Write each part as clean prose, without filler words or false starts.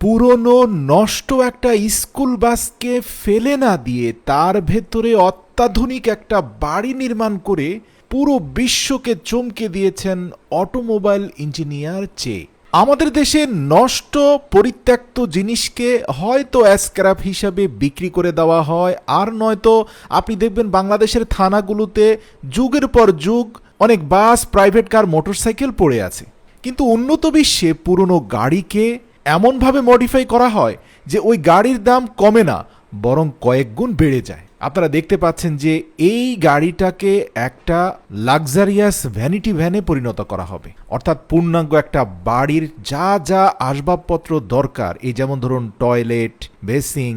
পুরনো নষ্ট একটা স্কুল বাসকে ফেলে না দিয়ে তার ভেতরে অত্যাধুনিক একটা বাড়ি নির্মাণ করে পুরো বিশ্বকে চমকে দিয়েছেন অটোমোবাইল ইঞ্জিনিয়ার চে। আমাদের দেশে নষ্ট পরিত্যক্ত জিনিসকে হয়তো স্ক্র্যাপ হিসাবে বিক্রি করে দেওয়া হয়, আর নয়তো আপনি দেখবেন বাংলাদেশের থানাগুলোতে যুগের পর যুগ অনেক বাস, প্রাইভেট কার, মোটরসাইকেল পড়ে আছে। কিন্তু উন্নত বিশ্বে পুরনো গাড়িকে এমনভাবে মডিফাই করা হয় যে ওই গাড়ির দাম কমে না, বরং কয়েক গুণ বেড়ে যায়। আপনারা দেখতে পাচ্ছেন যে এই গাড়িটাকে একটা লাক্সারিয়াস ভ্যানিটি ভ্যানে পরিণত করা হবে, অর্থাৎ পূর্ণাঙ্গ একটা বাড়ির যা যা আসবাবপত্র দরকার, এই যেমন ধরুন টয়লেট, বেসিং,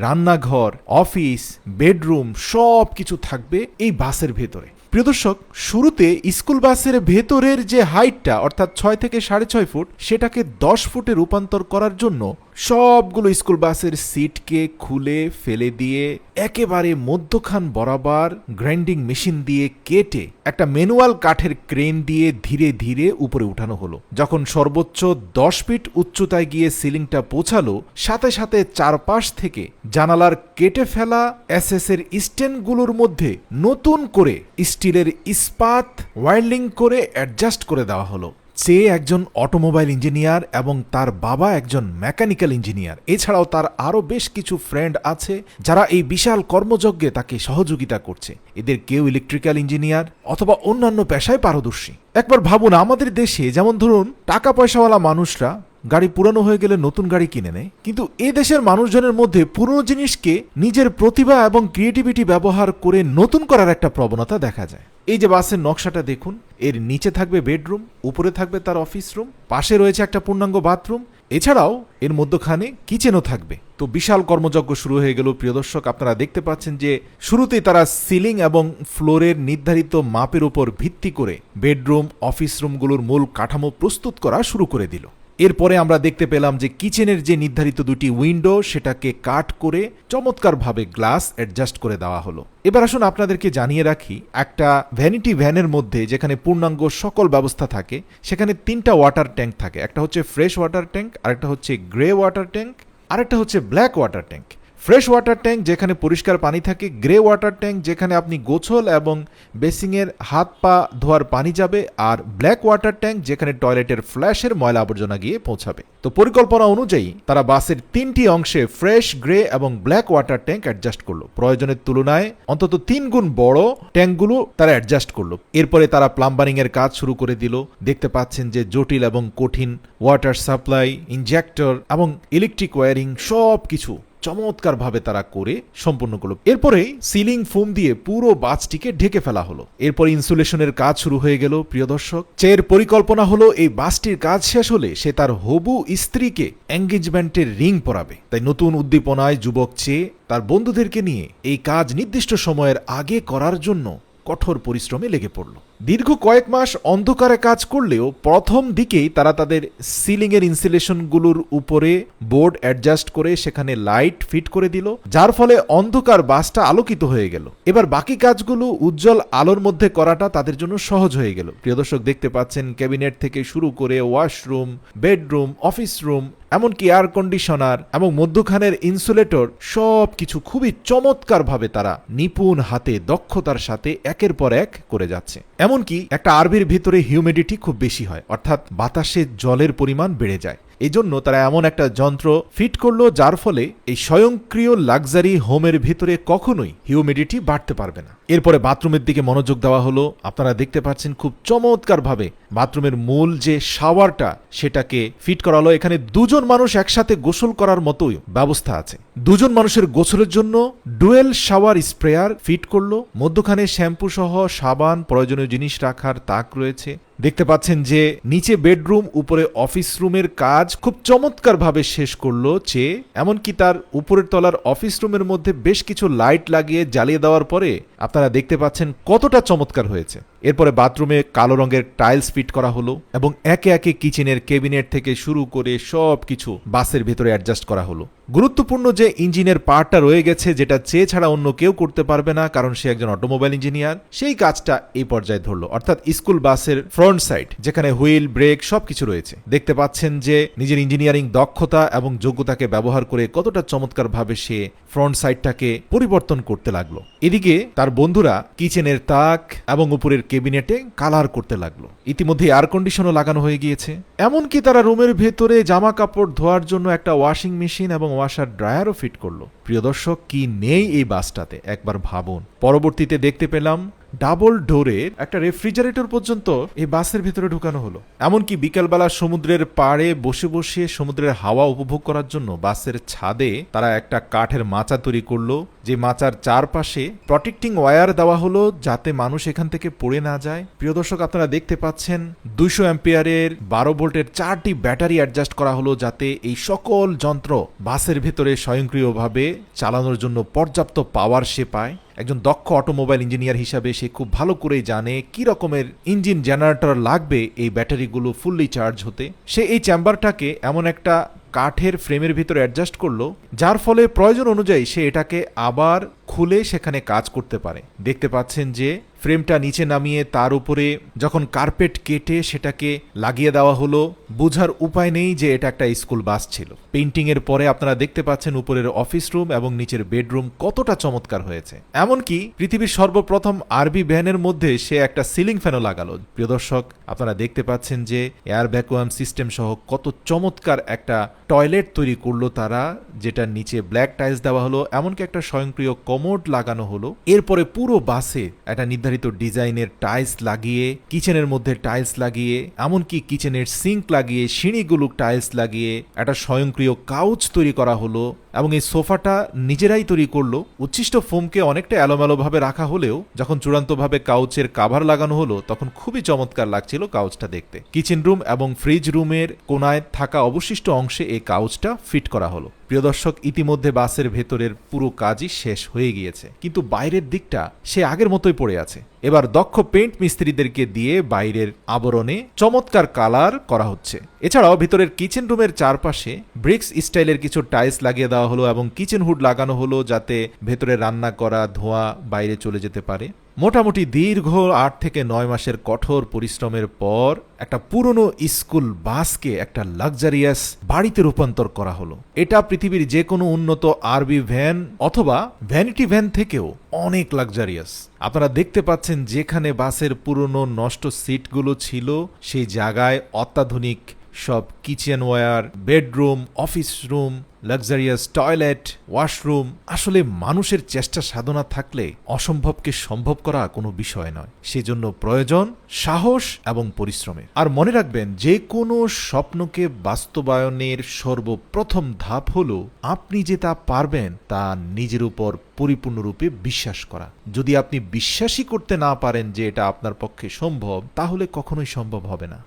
রান্নাঘর, অফিস, বেডরুম, সব কিছু থাকবে এই বাসের ভেতরে। প্রিয় দর্শক, শুরুতে স্কুল বাসের ভেতরের যে হাইটটা অর্থাৎ 6 থেকে 6.5 ফুট, সেটাকে 10 ফুটে রূপান্তর করার জন্য সবগুলো স্কুল বাসের সিটকে খুলে ফেলে দিয়ে একেবারে মধ্যখান বরাবর গ্রাইন্ডিং মেশিন দিয়ে কেটে একটা ম্যানুয়াল কাঠের ক্রেন দিয়ে ধীরে ধীরে উপরে উঠানো হলো। যখন সর্বোচ্চ 10 ফিট উচ্চতায় গিয়ে সিলিংটা পৌঁছালো, সাথে সাথে চারপাশ থেকে জানালার কেটে ফেলা এসএস এর স্ট্যান্ডগুলোর মধ্যে নতুন করে স্টিলের ইস্পাত ওয়েল্ডিং করে অ্যাডজাস্ট করে দেওয়া হলো। সে একজন অটোমোবাইল ইঞ্জিনিয়ার এবং তার বাবা একজন মেকানিক্যাল ইঞ্জিনিয়ার। এছাড়াও তার আরও বেশ কিছু ফ্রেন্ড আছে যারা এই বিশাল কর্মযজ্ঞে তাকে সহযোগিতা করছে। এদের কেউ ইলেকট্রিক্যাল ইঞ্জিনিয়ার অথবা অন্যান্য পেশায় পারদর্শী। একবার ভাবুন, আমাদের দেশে যেমন ধরুন টাকা পয়সাওয়ালা মানুষরা গাড়ি পুরানো হয়ে গেলে নতুন গাড়ি কিনে নেয়, কিন্তু এ দেশের মানুষজনের মধ্যে পুরনো জিনিসকে নিজের প্রতিভা এবং ক্রিয়েটিভিটি ব্যবহার করে নতুন করার একটা প্রবণতা দেখা যায়। এই যে বাসের নকশাটা দেখুন, এর নিচে থাকবে বেডরুম, উপরে থাকবে তার অফিস রুম, পাশে রয়েছে একটা পূর্ণাঙ্গ বাথরুম, এছাড়াও এর মধ্যখানে কিচেনও থাকবে। তো বিশাল কর্মযজ্ঞ শুরু হয়ে গেল। প্রিয় দর্শক, আপনারা দেখতে পাচ্ছেন যে শুরুতেই তারা সিলিং এবং ফ্লোরের নির্ধারিত মাপের উপর ভিত্তি করে বেডরুম, অফিস রুমগুলোর মূল কাঠামো প্রস্তুত করা শুরু করে দিল। এরপরে আমরা দেখতে পেলাম যে কিচেনের যে নির্ধারিত দুটি উইন্ডো, সেটাকে কাট করে চমৎকারভাবে গ্লাস অ্যাডজাস্ট করে দেওয়া হলো। এবার আসুন আপনাদেরকে জানিয়ে রাখি, একটা ভ্যানিটি ভ্যানের মধ্যে যেখানে পূর্ণাঙ্গ সকল ব্যবস্থা থাকে, সেখানে 3টা ওয়াটার ট্যাঙ্ক থাকে। একটা হচ্ছে ফ্রেশ ওয়াটার ট্যাঙ্ক, আরেকটা হচ্ছে গ্রে ওয়াটার ট্যাঙ্ক, আরেকটা হচ্ছে black water tank. Fresh water tank যেখানে পরিষ্কার পানি থাকে, গ্রে ওয়াটার ট্যাঙ্ক যেখানে আপনি গোসল এবং বেসিংয়ের হাত পা ধোয়ার পানি যাবে, আর ব্ল্যাক ওয়াটার ট্যাঙ্ক যেখানে টয়লেটের ফ্ল্যাশের ময়লা আবর্জনা গিয়ে পৌঁছাবে। তো পরিকল্পনা অনুযায়ী তারা বাসের 3টি অংশে ফ্রেশ, গ্রে এবং ব্ল্যাক ওয়াটার ট্যাঙ্ক অ্যাডজাস্ট করলো। প্রয়োজনের তুলনায় অন্তত 3 গুণ বড় ট্যাঙ্কগুলো তারা অ্যাডজাস্ট করলো। এরপরে তারা প্লাম্বারিং এর কাজ শুরু করে দিল। দেখতে পাচ্ছেন যে জটিল এবং কঠিন ওয়াটার সাপ্লাই, ইনজেক্টর এবং ইলেকট্রিক ওয়্যারিং সব কিছু চমৎকারভাবে তারা করে সম্পূর্ণ করলো। এরপরে সিলিং ফোম দিয়ে পুরো বাসটিকে ঢেকে ফেলা হলো। এরপর ইনসুলেশনের কাজ শুরু হয়ে গেল। প্রিয় দর্শক, চের পরিকল্পনা হলো এই বাসটির কাজ শেষ হলে সে তার হবু স্ত্রীকে এঙ্গেজমেন্টের রিং পরাবে। তাই নতুন উদ্দীপনায় যুবক চে তার বন্ধুদেরকে নিয়ে এই কাজ নির্দিষ্ট সময়ের আগে করার জন্য কঠোর পরিশ্রমে লেগে পড়ল। দীর্ঘ কয়েক মাস অন্ধকারে কাজ করলেও প্রথম দিকেই তারা তাদের সিলিং এর ইনসুলেশনগুলোর উপরে বোর্ড অ্যাডজাস্ট করে সেখানে লাইট ফিট করে দিল, যার ফলে অন্ধকার বাসটা আলোকিত হয়ে গেল। এবার বাকি কাজগুলো উজ্জ্বল আলোর মধ্যে করাটা তাদের জন্য সহজ হয়ে গেল। প্রিয় দর্শক, দেখতে পাচ্ছেন ক্যাবিনেট থেকে শুরু করে ওয়াশরুম, বেডরুম, অফিস রুম, এমনকি এয়ার কন্ডিশনার এবং মধ্যখানের ইনসুলেটর সব কিছু খুবই চমৎকারভাবে তারা নিপুণ হাতে দক্ষতার সাথে একের পর এক করে যাচ্ছে। এমনকি একটা আরভির ভিতরে হিউমিডিটি খুব বেশি হয়, অর্থাৎ বাতাসে জলের পরিমাণ বেড়ে যায়। এই জন্য তারা এমন একটা যন্ত্র ফিট করলো যার ফলে এই স্বয়ংক্রিয় লাক্সারি হোমের ভিতরে কখনোই হিউমিডিটি বাড়তে পারবে না। এরপরে বাথরুমের দিকে মনোযোগ দেওয়া হলো। আপনারা দেখতে পাচ্ছেন খুব চমৎকারভাবে বাথরুমের মূল যে শাওয়ারটা সেটাকে ফিট করা হলো। এখানে 2 জন মানুষ একসাথে গোসল করার মতোই ব্যবস্থা আছে। 2 জন মানুষের গোসলের জন্য ডুয়েল শাওয়ার স্প্রেয়ার ফিট করলো। মধ্যখানে শ্যাম্পু সহ সাবান, প্রয়োজনীয় জিনিস রাখার তাক রয়েছে। দেখতে পাচ্ছেন যে নিচে বেডরুম, উপরে অফিস রুমের কাজ খুব চমৎকারভাবে শেষ করলো চে। এমনকি তার উপরের তলার অফিস রুমের মধ্যে বেশ কিছু লাইট লাগিয়ে জ্বালিয়ে দেওয়ার পরে আপনারা দেখতে পাচ্ছেন কতটা চমৎকার হয়েছে। এরপরে বাথরুমে কালো রঙের টাইলস ফিট করা হলো এবং একে একে কিচেনের ক্যাবিনেট থেকে শুরু করে সবকিছু বাসের ভেতরে অ্যাডজাস্ট করা হলো। গুরুত্বপূর্ণ যে ইঞ্জিনের পার্টটা রয়ে গেছে, যেটা চেয়ে ছাড়া অন্য কেউ করতে পারবে না, কারণ সে একজন অটোমোবাইল ইঞ্জিনিয়ার, সেই কাজটা এই পর্যায়ে ধরলো। অর্থাৎ স্কুল বাসের ফ্রন্ট সাইড, যেখানে হুইল, ব্রেক সবকিছু রয়েছে। দেখতে পাচ্ছেন যে নিজের ইঞ্জিনিয়ারিং দক্ষতা এবং যোগ্যতাকে ব্যবহার করে কতটা চমৎকারভাবে সে ফ্রন্ট সাইডটাকে পরিবর্তন করতে লাগলো। এদিকে তার বন্ধুরা কিচেনের তাক এবং উপরের ক্যাবিনেটে কালার করতে লাগলো। ইতিমধ্যে এয়ার কন্ডিশনও লাগানো হয়ে গিয়েছে। এমনকি তারা রুমের ভেতরে জামা কাপড় ধোয়ার জন্য একটা ওয়াশিং মেশিন এবং ওয়াশার ড্রায়ারও ফিট করলো। প্রিয় দর্শক, কি নেই এই বাসটাতে একবার ভাবুন। পরবর্তীতে দেখতে পেলাম ডাবল ডোরের একটা রেফ্রিজারেটর পর্যন্ত এই বাসের ভিতরে ঢুকানো হলো। এমনকি বিকালবেলা সমুদ্রের পাড়ে বসে বসে সমুদ্রের হাওয়া উপভোগ করার জন্য বাসের ছাদে তারা একটা কাঠের মাচা তৈরি করলো, যে মাচার চারপাশে প্রটেক্টিং ওয়্যার দেওয়া হলো যাতে মানুষ এখান থেকে পড়ে না যায়। প্রিয় দর্শক, আপনারা দেখতে পাচ্ছেন 200 অ্যাম্পিয়ারের 12 ভোল্টের 4টি ব্যাটারি অ্যাডজাস্ট করা হলো যাতে এই সকল যন্ত্র বাসের ভেতরে স্বয়ংক্রিয়ভাবে চালানোর জন্য পর্যাপ্ত পাওয়ার সে পায়। একজন দক্ষ অটোমোবাইল ইঞ্জিনিয়ার হিসাবে সে খুব ভালো করেই জানে কি রকমের ইঞ্জিন জেনারেটর লাগবে এই ব্যাটারিগুলো ফুললি চার্জ হতে। সে এই চেম্বারটাকে এমন একটা কাঠের ফ্রেমের ভিতরে অ্যাডজাস্ট করলো যার ফলে প্রয়োজন অনুযায়ী সে এটাকে আবার খুলে সেখানে কাজ করতে পারে। দেখতে পাচ্ছেন যে ফ্রেমটা নিচে নামিয়ে তার উপরে যখন কার্পেট কেটে সেটাকে লাগিয়ে দেওয়া হলো, বোঝার উপায় নেই যে এটা একটা স্কুল বাস ছিল। পেইন্টিং এর পরে আপনারা দেখতে পাচ্ছেন উপরের অফিস রুম এবং নিচের বেডরুম কতটা চমৎকার হয়েছে। এমনকি পৃথিবীর সর্বপ্রথম আরবি ভ্যানের মধ্যে সে একটা সিলিং ফ্যানও লাগালো। প্রিয় দর্শক, আপনারা দেখতে পাচ্ছেন যে এয়ার ভ্যাকুয়াম সিস্টেম সহ কত চমৎকার একটা টয়লেট তৈরি করলো তারা, যেটার নিচে ব্ল্যাক টাইলস দেওয়া হলো, এমনকি একটা স্বয়ংক্রিয় কমোড লাগানো হলো। এরপরে পুরো বাসে একটা নির্ধারিত ডিজাইনের টাইলস লাগিয়ে, কিচেনের মধ্যে টাইলস লাগিয়ে, এমনকি কিচেনের সিঙ্ক লাগিয়ে, সিঁড়িগুলো টাইলস লাগিয়ে একটা স্বয়ংক্রিয় কাউচ তৈরি করা হলো। এবং এই সোফাটা নিজেরাই তৈরি করলো। উচ্ছিষ্ট ফোমকে অনেকটা এলোমেলোভাবে রাখা হলেও যখন চূড়ান্তভাবে কাউচের কাভার লাগানো হলো তখন খুবই চমৎকার লাগছিল কাউচটা দেখতে। কিচেন রুম এবং ফ্রিজ রুমের কোনায় থাকা অবশিষ্ট অংশে এই কাউচটা ফিট করা হলো। প্রিয় দর্শক, ইতিমধ্যে বাসের ভেতরের পুরো কাজই শেষ হয়ে গিয়েছে, কিন্তু বাইরের দিকটা সে আগের মতোই পড়ে আছে। এবার দক্ষ পেইন্ট মিস্ত্রিদেরকে দিয়ে বাইরের আবরণে চমৎকার কালার করা হচ্ছে। এছাড়াও ভিতরের কিচেন রুমের চারপাশে ব্রিক্স স্টাইলের কিছু টাইলস লাগিয়ে দেওয়া হলো এবং কিচেন হুড লাগানো হলো যাতে ভেতরে রান্না করা ধোঁয়া বাইরে চলে যেতে পারে। মোটামুটি দীর্ঘ 8 থেকে 9 মাসের কঠোর পরিশ্রমের পর একটা পুরনো স্কুল বাসকে একটা লাক্সারিয়াস বাড়িতে রূপান্তর করা হলো। এটা পৃথিবীর যে কোনো উন্নত আরবি ভ্যান অথবা ভ্যানিটি ভ্যান থেকেও অনেক লাক্সারিয়াস। আপনারা দেখতে পাচ্ছেন যেখানে বাসের পুরনো নষ্ট সিটগুলো ছিল সেই জায়গায় অত্যাধুনিক সব kitchenware, bedroom, office room, luxurious toilet, washroom. আসলে মানুষের চেষ্টা সাধনা থাকলে অসম্ভবকে সম্ভব করা কোনো বিষয় নয়। সেজন্য প্রয়োজন সাহস এবং পরিশ্রমের। আর মনে রাখবেন, যে কোনো স্বপ্নকে বাস্তবায়নের সর্বপ্রথম ধাপ হলো আপনি যে তা পারবেন তা নিজের উপর পরিপূর্ণরূপে বিশ্বাস করা। যদি আপনি বিশ্বাসই করতে না পারেন যে এটা আপনার পক্ষে সম্ভব, তাহলে কখনোই সম্ভব হবে না।